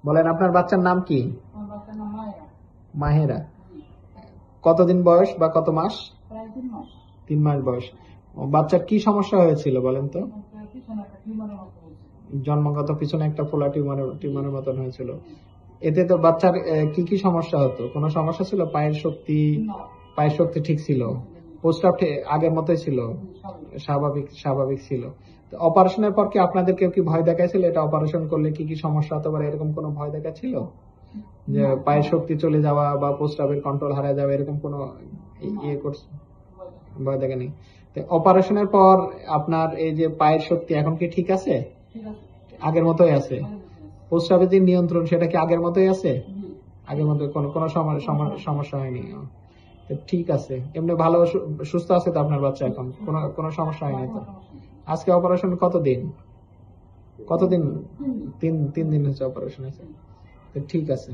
বলেন আপনার বাচ্চার নাম কি? মাহেরা। কতদিন বয়স বা কত মাস? 3 মাস বয়স। বাচ্চার কি সমস্যা হয়েছিল বলেন তো? জন্মগত পিছনে একটা ফোলা টিউমারের মতন হয়েছিল। এতে তো বাচ্চার কি কি সমস্যা হতো? কোনো সমস্যা ছিল? পায়ের শক্তি ঠিক ছিল? প্রস্রাব আগের মতোই ছিল? স্বাভাবিক ছিল? অপারেশনের পর কি আপনাদের কেউ কি ভয় দেখাইছিল এটা অপারেশন করলে কি কি সমস্যা হতে পারে, এরকম কোনো ভয় দেখাচ্ছিল? যে পায়ের শক্তি চলে যাওয়া বা প্রস্রাবের কন্ট্রোল হারিয়ে যাওয়া, এরকম কোনো ইয়ে করছে? ভয় দেখেনি। অপারেশনের পর আপনার এই যে পায়ের শক্তি এখন কি ঠিক আছে? আগের মতোই আছে? প্রস্রাবের যে নিয়ন্ত্রণ সেটা কি আগের মতোই আছে? আগের মতো কোনো সমস্যা হয়নি? ঠিক আছে। এমনি ভালো সুস্থ আছে তো আপনার বাচ্চা এখন? কোনো সমস্যা হয়নি তো? আজকে অপারেশন কতদিন? 3 দিন হচ্ছে অপারেশন আছে। ঠিক আছে।